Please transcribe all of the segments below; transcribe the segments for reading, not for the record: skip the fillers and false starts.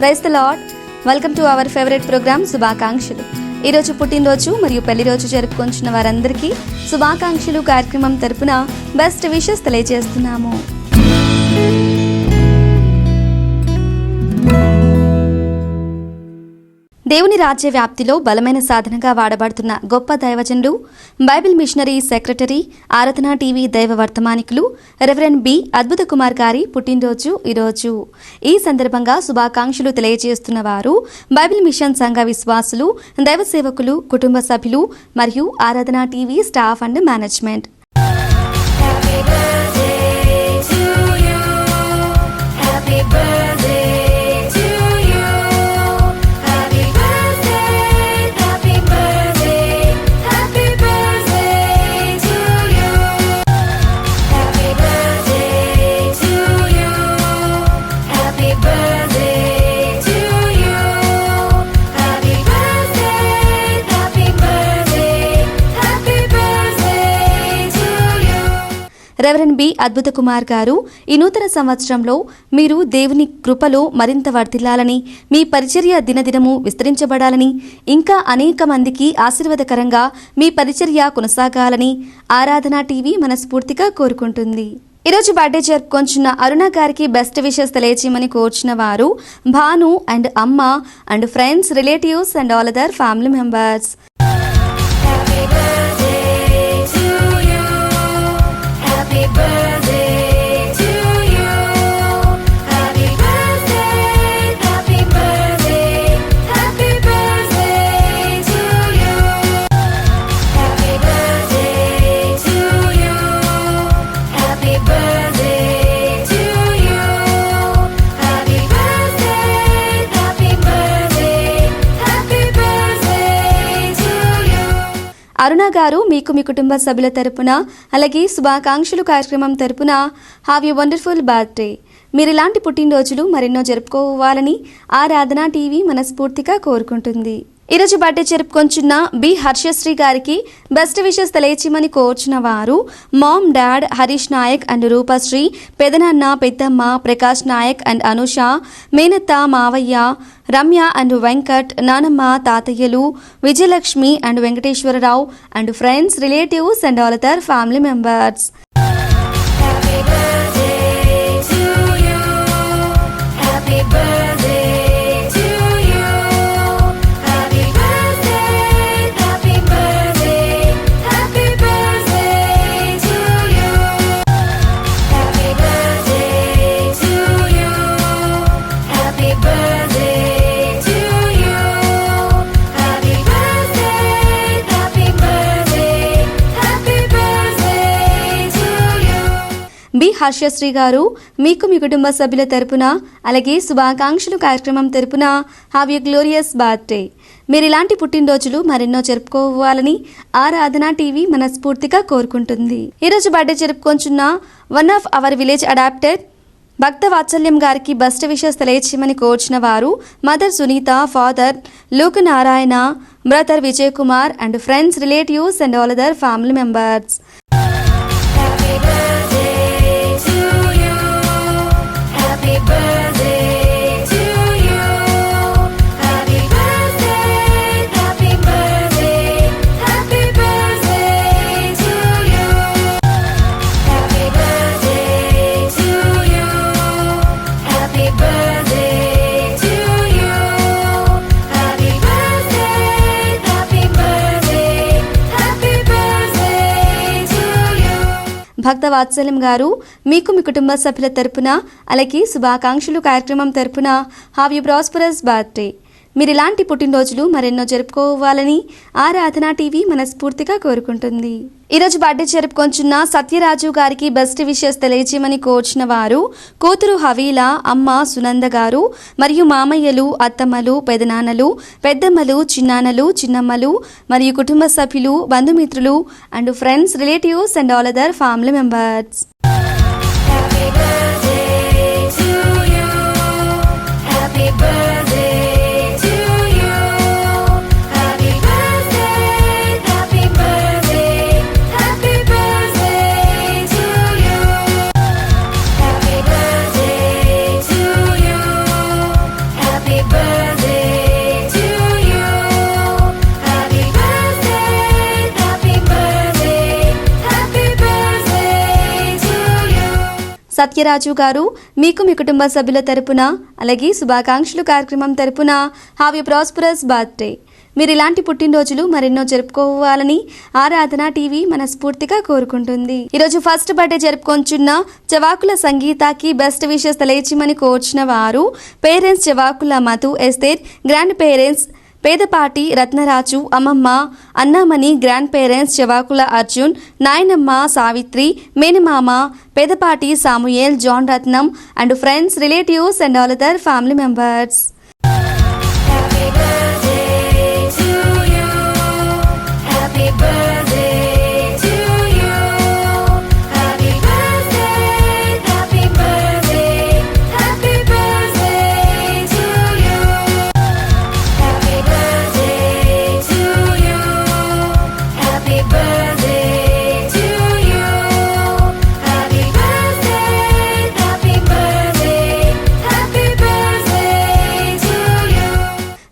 Praise the Lord. Welcome to our favourite programme శుభాకాంక్షలు. ఈరోజు పుట్టినరోజు మరియు పెళ్లి రోజు జరుపుకుంటున్న వారందరికీ శుభాకాంక్షలు కార్యక్రమం తరపున బెస్ట్ విషెస్ తెలియజేస్తున్నాము. దేవుని రాజ్య వ్యాప్తిలో బలమైన సాధనగా వాడబడుతున్న గొప్ప దైవజనుడు, బైబిల్ మిషనరీ సెక్రటరీ, ఆరాధన టీవీ దైవ వర్తమానికులు రెవరెండ్ బి అద్భుత కుమార్ గారి పుట్టినరోజు ఈరోజు. ఈ సందర్భంగా శుభాకాంక్షలు తెలియజేస్తున్న వారు బైబిల్ మిషన్ సంఘ విశ్వాసులు, దైవ సేవకులు, కుటుంబ సభ్యులు మరియు Aradhana TV staff and management. Reverend B Adbhuta Kumar గారు, ఈ నూతన సంవత్సరంలో మీరు దేవుని కృపలో మరింత వర్ధిల్లాలని, మీ పరిచర్య దినదినము విస్తరించబడాలని, ఇంకా అనేక మందికి ఆశీర్వాదకరంగా మీ పరిచర్య కొనసాగాలని ఆరాధన టీవీ మనస్ఫూర్తిగా కోరుకుంటుంది. ఈరోజు బర్త్డే జరుపుకొంచున్న అరుణ గారికి బెస్ట్ విషెస్ తెలియచేయమని కోరుచున్న వారు భాను అండ్ అమ్మ and friends, relatives and all other family members. Aruna garu, మీకు మీ కుటుంబ సభ్యుల తరపున అలాగే శుభాకాంక్షలు కార్యక్రమం తరపున హ్యావ్ ఎ వండర్ఫుల్ బర్త్డే. మీరు ఇలాంటి పుట్టినరోజులు మరెన్నో జరుపుకోవాలని ఆరాధన టీవీ మనస్ఫూర్తిగా కోరుకుంటుంది. ఈరోజు బర్త్డే జరుపుకొంచున్న బి హర్షశ్రీ గారికి బెస్ట్ విషెస్ తెలియచేయమని కోరుచున్న వారు mom, dad, Harish Nayak and Rupasri, పెదనాన్న, పెద్దమ్మ, ప్రకాష్ నాయక్ అండ్ అనుష, మేనత్త, మావయ్య, రమ్య అండ్ వెంకట్, నానమ్మ, తాతయ్యలు, Vijayalakshmi and Venkateswara Rao and friends, relatives and all other family members. B Harshasri గారు, మీకు మీ కుటుంబ సభ్యుల తరపున అలాగే శుభాకాంక్షలు కార్యక్రమం తరపున హ్యావ్ ఎ గ్లోరియస్ బర్త్డే. మీరు ఇలాంటి పుట్టినరోజులు మరెన్నో జరుపుకోవాలని ఆరాధన టీవీ మనస్ఫూర్తిగా కోరుకుంటుంది. ఈరోజు బర్త్డే జరుపుకొంచున్న one of our village adopted Bhakta Vatsalyam గారికి బెస్ట్ విషెస్ తెలియచేయమని కోరుచున్న వారు mother Sunitha, father Luke Narayana, brother Vijay Kumar and friends, relatives and all other family members. Bhakta Vatsalyam garu, మీకు మీ కుటుంబ సభ్యుల తరపున అలాగే శుభాకాంక్షలు కార్యక్రమం తరపున హ్యావ్ యు ప్రాస్పరస్ బర్త్డే. మీరు ఇలాంటి పుట్టినరోజులు మరెన్నో జరుపుకోవాలని ఆరాధన టీవీ మనస్ఫూర్తిగా కోరుకుంటుంది. ఈరోజు బర్త్డే జరుపుకొంచున్న సత్యరాజు గారికి బెస్ట్ విషెస్ తెలియజేయమని కోరుచున్న వారు కూతురు హవీల, అమ్మ సునంద గారు మరియు మామయ్యలు, అత్తమ్మలు, పెదనాన్నలు, పెద్దమ్మలు, చిన్నాన్నలు, చిన్నమ్మలు మరియు కుటుంబ సభ్యులు, బంధుమిత్రులు and friends, relatives and all other family members. Satyaraju గారు మీకు మీ కుటుంబ సభ్యుల తరపున అలాగే శుభాకాంక్షలు కార్యక్రమం తరపున హ్యావ్ ఎ ప్రాస్పరస్ బర్త్డే. మీరు ఇలాంటి పుట్టినరోజులు మరెన్నో జరుపుకోవాలని ఆరాధన టీవీ మనస్ఫూర్తిగా కోరుకుంటుంది. ఈరోజు ఫస్ట్ బర్త్డే జరుపుకొంచున్న చవాకుల సంగీతకి బెస్ట్ విషెస్ తెలియచేయమని కోర్చిన వారు parents Chavakula Madhu Esther, grand parents Pedapati Ratnaraju, అమ్మమ్మ అన్నామణి, గ్రాండ్ పేరెంట్స్ చవాకుల అర్జున్, నాయనమ్మ సావిత్రి, మేనమామ Pedapati Samuel, John Ratnam and friends, relatives and all other family members.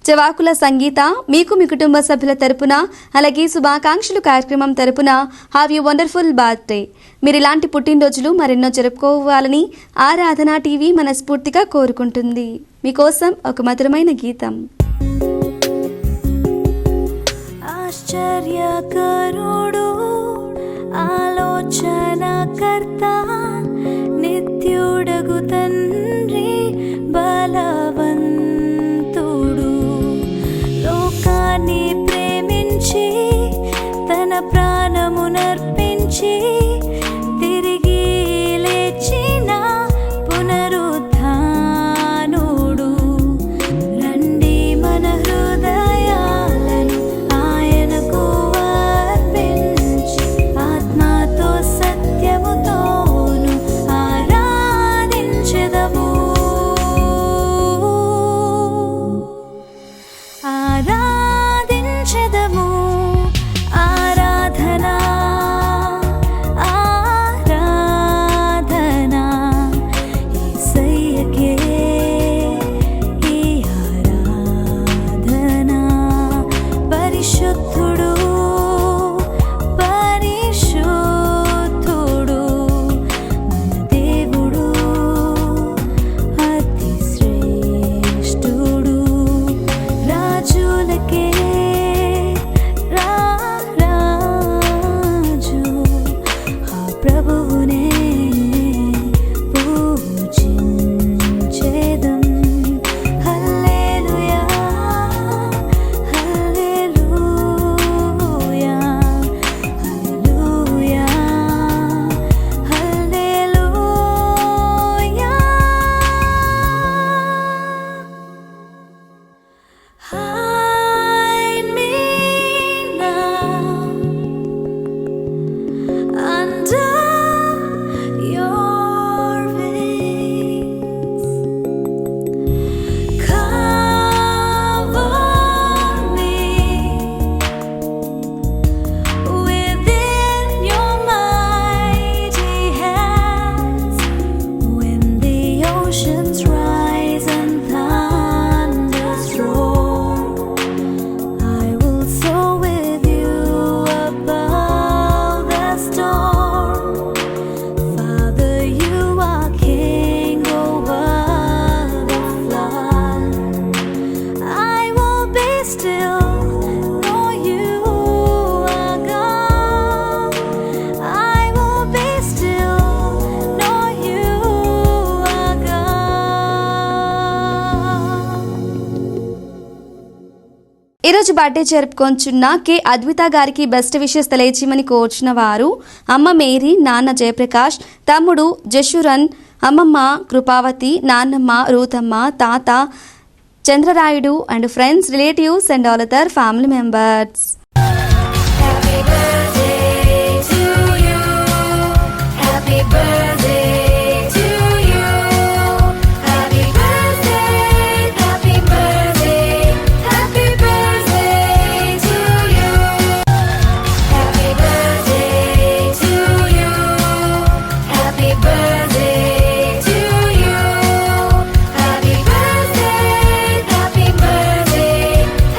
Chavakula Sangeetha మీకు మీ కుటుంబ సభ్యుల తరపున అలాగే శుభాకాంక్షలు కార్యక్రమం తరపున హ్యావ్ యూ వండర్ఫుల్ బర్త్డే. మీరు ఇలాంటి పుట్టినరోజులు మరెన్నో జరుపుకోవాలని ఆరాధన టీవీ మనస్ఫూర్తిగా కోరుకుంటుంది. మీకోసం ఒక మధురమైన గీతం. ఆశ్చర్యకరుడు, ఆలోచనకర్త, నిత్యుడగు తండ్రి, బలవంతుడు, లోకాన్ని ప్రేమించి తన ప్రాణమునర్పించి తిరిగి లేచిన పునరుత్థానుడు. రండి మన హృదయాలను ఆయనకు అర్పించి ఆత్మతో సత్యముతోను ఆరాధించెదము. ఆరాధించెదము. ఆరాధన ఆరాధన యేసయ్యకే ఈ ఆరాధన. పరిశుద్ధుడు పరిశుద్ధుడు మన దేవుడు, అతి శ్రేష్ఠుడు. రాజులకే రాజు, ఆ ప్రభువునే పూజించెదం. హల్లెలూయా హల్లెలూయా హల్లెలూయా హల్లెలూయా. Hide me now under your wings. Cover me within your mighty hands. When the oceans rise and thunders roar, I will soar with you above the storm. Father, you are king over the flood. I will be still, know you are God. I will be still, know you are God. ఈరోజు birthday జరుపుకొంచున్న K Advitha గారికి best wishes తెలియచేయమని కోర్చిన వారు అమ్మ Mary, నాన్న జయప్రకాష్, తమ్ముడు జషురన్, అమ్మమ్మ కృపావతి, నాన్నమ్మ రూతమ్మ, తాత Chandrarayudu and friends, relatives and all other family members. Happy birthday to you. Happy birthday to you. Happy birthday, happy birthday, happy birthday to you. Happy birthday to you. Happy birthday to you. Happy birthday, happy birthday,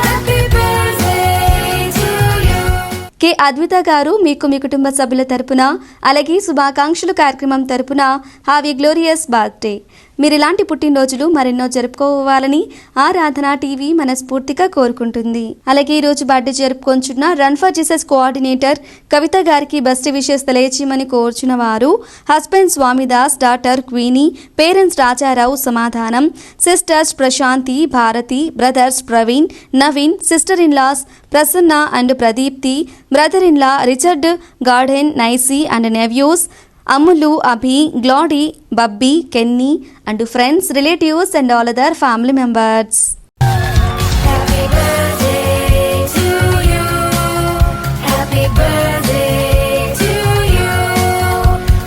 happy birthday Advitha గారు మీకు మీ కుటుంబ సభ్యుల తరపున అలాగే శుభాకాంక్షలు కార్యక్రమం తరపున హ్యావ్ ఏ గ్లోరియస్ బర్త్డే. మీరు ఇలాంటి పుట్టినరోజులు మరెన్నో జరుపుకోవాలని ఆరాధన టీవీ మనస్ఫూర్తిగా కోరుకుంటుంది. అలాగే ఈ రోజు బర్త్డే జరుపుకొంచున్న run for Jesus coordinator Kavitha గారికి బెస్ట్ విషెస్ తెలియచేయమని కోరుచున్న వారు husband Swamidas, daughter Queenie, parents Rajarao Samadhanam, sisters Prashanthi, Bharathi, brothers Praveen, Naveen, sister in laws Prasanna and Pradeepthi, brother in law Richard, Gordon, నైసీ and nephews, Ammulu, Abhi, Glady, బబ్బీ, Kenny and friends, relatives and all other family members. Happy birthday to you. Happy birthday to you.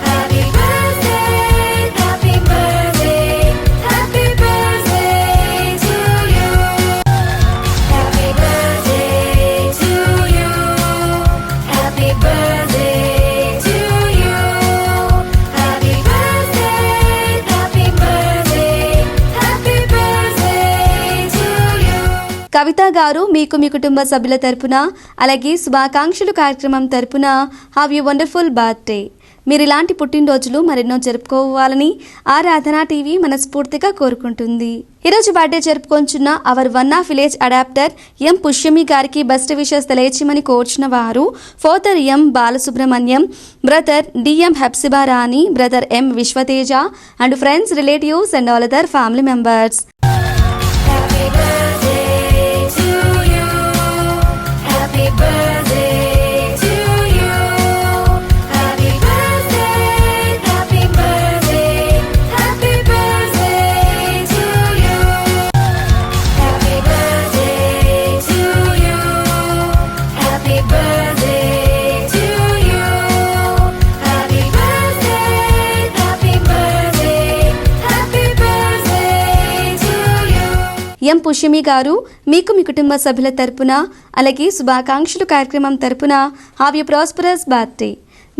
Happy birthday, happy birthday, happy birthday to you. Happy birthday to you. Happy birthday to you. Happy birthday, happy birthday, happy birthday to you. కవిత గారు మీకు మీ కుటుంబ సభ్యుల తరపున అలాగే శుభాకాంక్షలు కార్యక్రమం తరపున హ్యావ్ యూ వండర్ఫుల్ బర్త్డే. మీరు ఇలాంటి పుట్టినరోజులు మరెన్నో జరుపుకోవాలని ఆరాధన టీవీ మనస్ఫూర్తిగా కోరుకుంటుంది. ఈరోజు బర్త్డే జరుపుకొంచున్న our one of village adopter M Pushyami గారికి బెస్ట్ విషెస్ తెలియచేయమని కోరుచున్న వారు father M Balasubrahmanyam, brother DM Hepsiba Rani, brother M Vishwateja and friends, relatives and all other family members. Happy birthday to you. Happy birthday to you. Happy birthday, happy birthday, happy birthday to you. Happy birthday to you. Happy birthday to you. Happy birthday, happy birthday, happy birthday to you. ఎం పుష్యమి గారు మీకు మీ కుటుంబ సభ్యుల తరపున అలాగే శుభాకాంక్షలు కార్యక్రమం తరపున హ్యావ్ యూ ప్రాస్పరస్ బర్త్డే.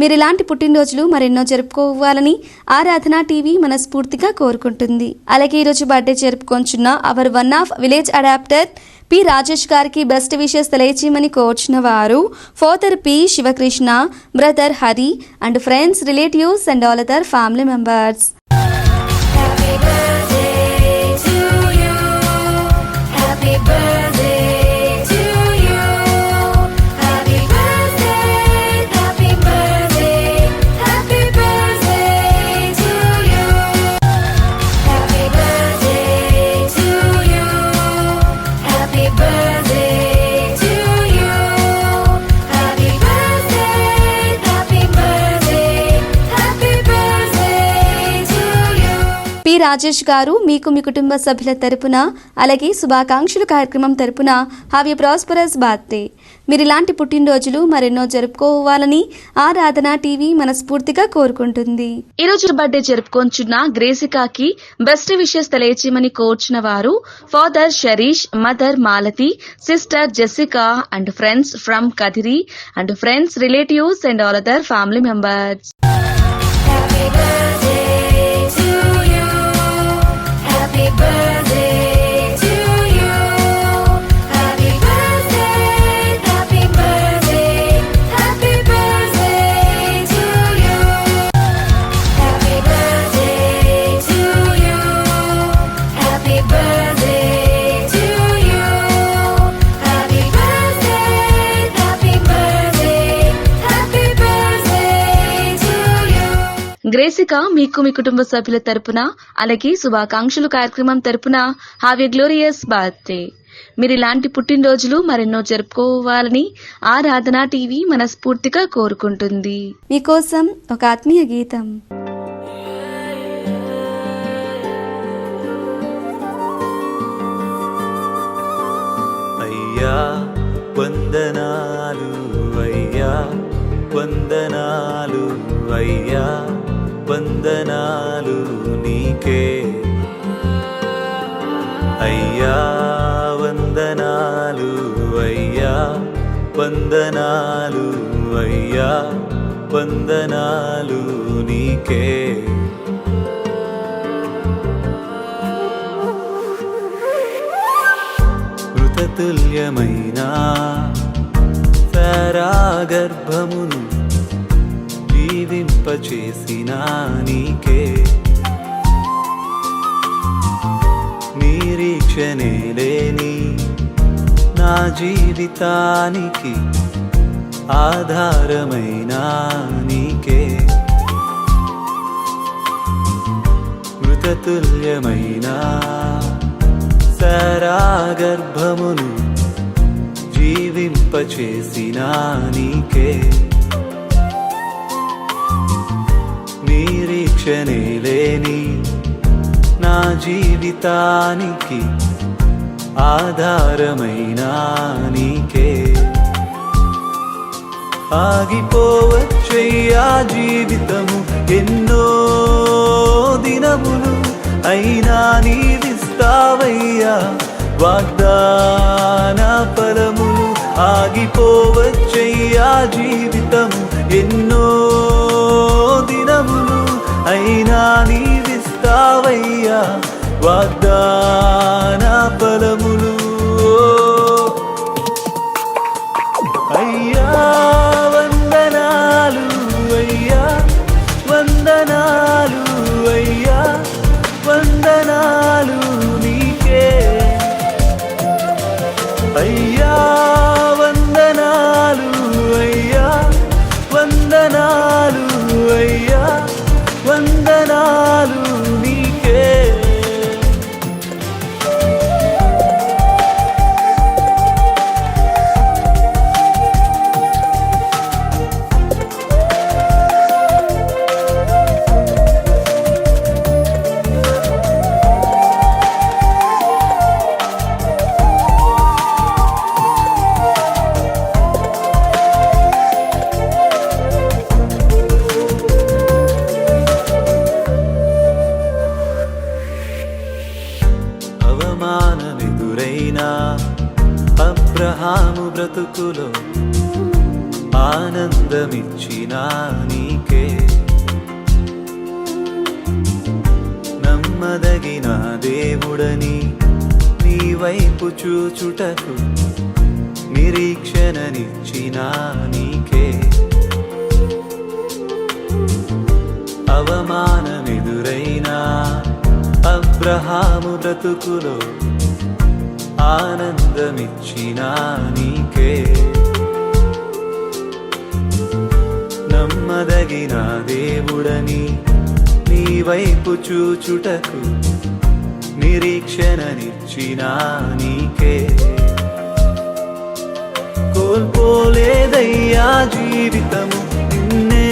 మీరు ఇలాంటి పుట్టినరోజులు మరెన్నో జరుపుకోవాలని ఆరాధన టీవీ మనస్ఫూర్తిగా కోరుకుంటుంది. అలాగే ఈరోజు బర్త్డే జరుపుకొంచున్న our one of village adopter P Rajesh గారికి బెస్ట్ విషెస్ తెలియచేయమని కోరుచున్న వారు father P Sivakrishna, brother Hari and friends, relatives and all other family members. Happy birthday to you. Happy birthday to you. Happy birthday, happy birthday, happy birthday to you. Happy birthday to you. Happy birthday to you. Happy birthday, happy birthday, happy birthday to you. P Rajesh గారు మీకు మీ కుటుంబ సభ్యుల తరపున అలాగే శుభాకాంక్షలు కార్యక్రమం తరపున హ్యావ్ యూ ప్రాస్పరస్ బర్త్డే. మీరు ఇలాంటి పుట్టినరోజులు మరెన్నో జరుపుకోవాలని ఆరాధన టీవీ మనస్ఫూర్తిగా కోరుకుంటుంది. ఈ రోజు బర్త్డే జరుపుకొంచున్న గ్రేసికాకి బెస్ట్ విషెస్ తెలియచేయమని కోరుచున్న వారు father Sharish, mother Malathi, sister Jessica and friends from Kadiri and friends, relatives and all other family members. Happy birthday to you. Happy birthday to you. Happy birthday, happy birthday, happy birthday to you. Happy birthday to you. Happy birthday to you. Happy birthday, happy birthday, happy birthday to you. గ్రేసిక మీకు మీ కుటుంబ సభ్యుల తరపున అలాగే శుభాకాంక్షలు కార్యక్రమం తరపున have a glorious birthday. మీరు ఇలాంటి పుట్టినరోజులు మరెన్నో జరుపుకోవాలని ఆరాధన టీవీ మనస్ఫూర్తిగా కోరుకుంటుంది. మీకోసం ఒక ఆత్మీయ గీతం. అయ్యా వందనాలు, అయ్యా వందనాలు, అయ్యా వందనాలు నీకే. అయ్యా వందనాలు, అయ్యా వందనాలు, అయ్యా వందనాలు నీకే. మృతతుల్యమైన సరాగర్భమును జీవింపచేసిన నీకే నిరీక్షణే లేని నా జీవితానికి ఆధారమైన నీకే మృతతుల్యమైన సరాగర్భమును జీవింపచేసిన నీకే నిరీక్షణే లేని నా జీవితానికి ఆధారమైన నీకే ఆగిపోవచ్చయ్యా జీవితము ఎన్నో దినములు అయినా నీవిస్తావయ్యా వాగ్దాన ఫలములు ఆగిపోవచ్చయ్యా జీవితము ఎన్నో దినములు అయినా నీవిస్తావయ్యా వాగ్దాన ఫలములు అయ్యా వందనాలు అయ్యా వందనాలు అయ్యా వందనాలు నీకే అయ్యా వందనాలు అయ్యా వందనాలు అయ్యా వందనాలు నీకే అవమానమెదురైనా అబ్రహాము బ్రతుకులో ఆనందమిచ్చిన నీకే నమ్మదగిన దేవుడని నీ వైపు చూచుటకు నిరీక్షణనిచ్చిన నీకే అవమానమెదురైనా అబ్రహాము బ్రతుకులో ఆనందమిచ్చిన నీకే నమ్మదగిన దేవుడని నీ వైపు చూచుటకు నిరీక్షణనిచ్చిన నీకే కోల్పోలేదయ్యా జీవితము నిన్నే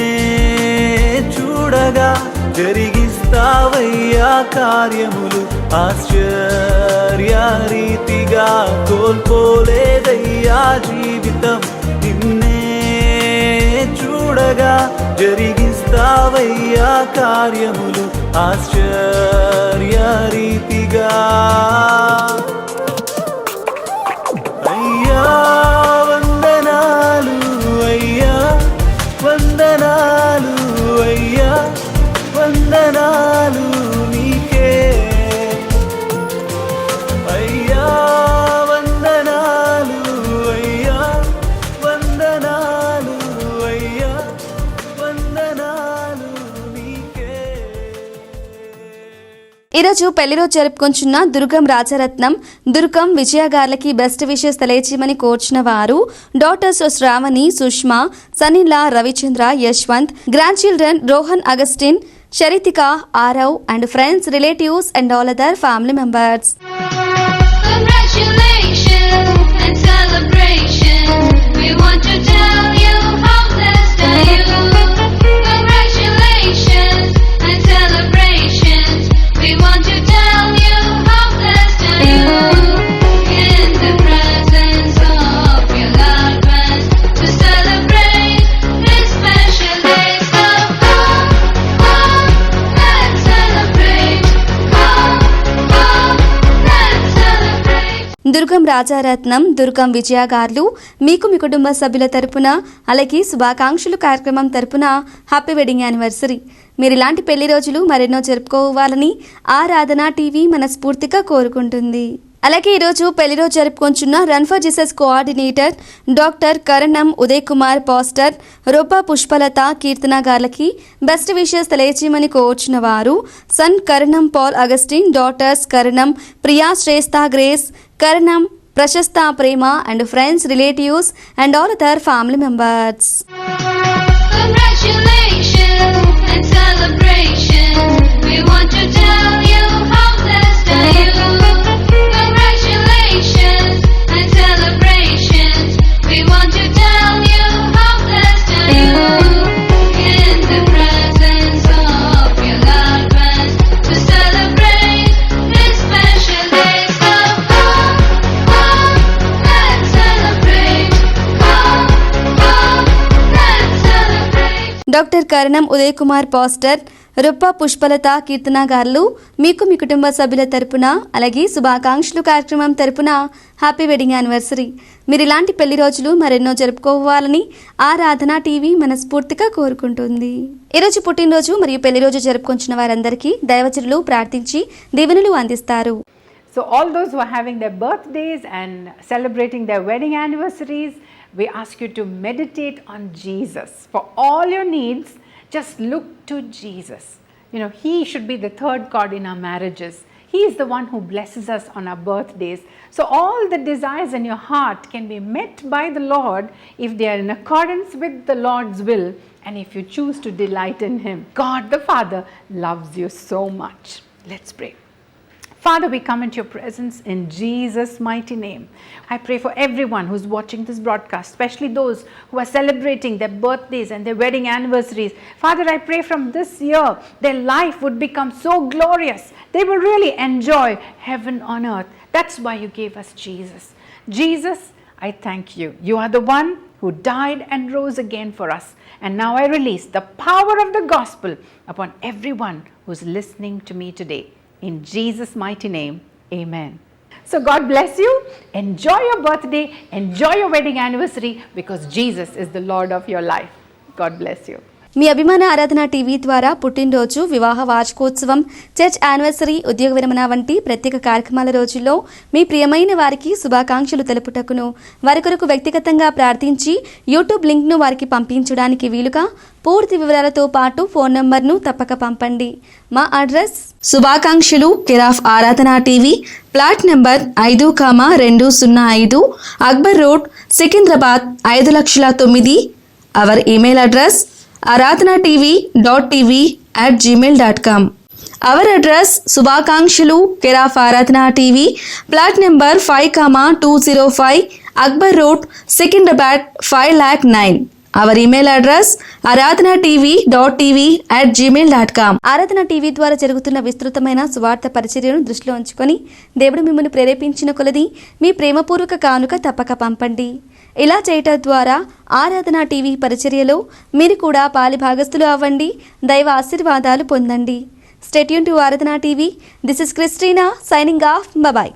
చూడగా జరిగిస్తావయ్యా కార్యములు ఆశ్చర్య రీతిగా కోల్పోలేదయ్యా జీవితం నిన్నే చూడగా జరిగిస్తావయ్యా కార్యములు ఆశ్చర్య రీతిగా అయ్యా వందనాలు అయ్యా వందనాలు అయ్యా వందనాలు నీకే అయ్యా వందనాలు అయ్యా వందనాలు అయ్యా వందనాలు నీకే. ఈరోజు పెళ్లిరోజు జరుపుకుంటున్న దుర్గం రాజరత్నం దుర్గం విజయ గార్లకి బెస్ట్ విషెస్ తెలియచేయమని కోర్చిన వారు daughters Sravani Sushma Sanila Ravichandra Yashwanth grand children Rohan Augustine Sharitika, Arav and friends, relatives and all other family members. Congratulations and celebration. We want to tell you how blessed are you. Congratulations and celebrations. We want to tell you how blessed are you. In the presence of your loved ones to celebrate this special day. So come, let's celebrate. Come, let's celebrate. దుర్గం రాజారత్నం దుర్గం విజయ గార్లు మీకు మీ కుటుంబ సభ్యుల తరపున అలాగే శుభాకాంక్షలు కార్యక్రమం తరపున happy wedding anniversary. మీరు ఇలాంటి పెళ్లి రోజులు మరెన్నో జరుపుకోవాలని ఆరాధన టీవీ మనస్ఫూర్తిగా కోరుకుంటుంది. అలాగే ఈరోజు పెళ్లి రోజు జరుపుకొంచున్న run for Jesus coordinator doctor Karanam Uday Kumar pastor Roppa Pushpalatha Keerthana గార్లకి బెస్ట్ విషెస్ తెలియజేయమని కోరుచున్న వారు son Karanam Paul Augustine, daughters Karanam Priya Shreshta Grace Karanam Prashasta Prema and friends relatives and all other family members. Congratulations and celebration. We want to tell you how blessed are you. Congratulations and celebrations. We want to tell you how blessed are you. In the presence of your loved ones to celebrate this special day. So let's celebrate. Let's celebrate. Doctor Karanam Uday Kumar pastor Roppa Pushpalatha Keerthana garu మీకు మీ కుటుంబ సభ్యుల తరపున అలాగే శుభాకాంక్షలు కార్యక్రమం తరపున happy wedding anniversary. మీరు ఇలాంటి పెళ్లి రోజులు మరెన్నో జరుపుకోవాలని ఆరాధన టీవీ మనస్ఫూర్తిగా కోరుకుంటుంది. ఈరోజు పుట్టినరోజు మరియు పెళ్లి రోజు జరుపుకొంచిన వారందరికీ దైవజనులు ప్రార్థించి దీవెనలు అందిస్తారు. So all those who are having their birthdays and celebrating their wedding anniversaries, we ask you to meditate on Jesus. For all your needs, just look to Jesus. You know, He should be the third chord in our marriages. He is the one who blesses us on our birthdays. So all the desires in your heart can be met by the Lord if they are in accordance with the Lord's will and if you choose to delight in Him. God the Father loves you so much. Let's pray. Father, we come into your presence in Jesus' mighty name. I pray for everyone who's watching this broadcast, especially those who are celebrating their birthdays and their wedding anniversaries. Father, I pray from this year, their life would become so glorious. They will really enjoy heaven on earth. That's why you gave us Jesus. Jesus, I thank you. You are the one who died and rose again for us. And now I release the power of the gospel upon everyone who's listening to me today. In Jesus' mighty name, amen. So God bless you. Enjoy your birthday. Enjoy your wedding anniversary because Jesus is the Lord of your life. God bless you. మీ అభిమాన ఆరాధన TV ద్వారా పుట్టినరోజు, వివాహ వార్షికోత్సవం, church anniversary, ఉద్యోగ విరమణ వంటి ప్రత్యేక కార్యక్రమాల రోజుల్లో మీ ప్రియమైన వారికి శుభాకాంక్షలు తెలుపుటకును వారి కొరకు వ్యక్తిగతంగా ప్రార్థించి యూట్యూబ్ లింక్ను వారికి పంపించడానికి వీలుగా పూర్తి వివరాలతో పాటు ఫోన్ నంబర్ను తప్పక పంపండి. మా అడ్రస్ శుభాకాంక్షలు కేర్ ఆఫ్ ఆరాధన TV, plot number 5,205 Akbar road, Secunderabad 5,09,000. Hour email address aradhanatv.tv@gmail.com. Our address శుభాకాంక్షలు కేర్ ఆఫ్ ఆరాధన TV, plot number 5,205 Akbar road, Secunderabad 5,09,000. Our email address aradhanatv.tv@gmail.com. ఆరాధన టీవీ ద్వారా జరుగుతున్న విస్తృతమైన సువార్త పరిచర్యను దృష్టిలో ఉంచుకొని దేవుడు మిమ్మల్ని ప్రేరేపించిన కొలది మీ ప్రేమపూర్వక కానుక తప్పక పంపండి. ఇలా చేయటం ద్వారా ఆరాధన టీవీ పరిచర్యలో మీరు కూడా పాలిభాగస్తులు అవ్వండి, దైవ ఆశీర్వాదాలు పొందండి. Stay tune to Aradhana TV. This is Christina signing off. Bye.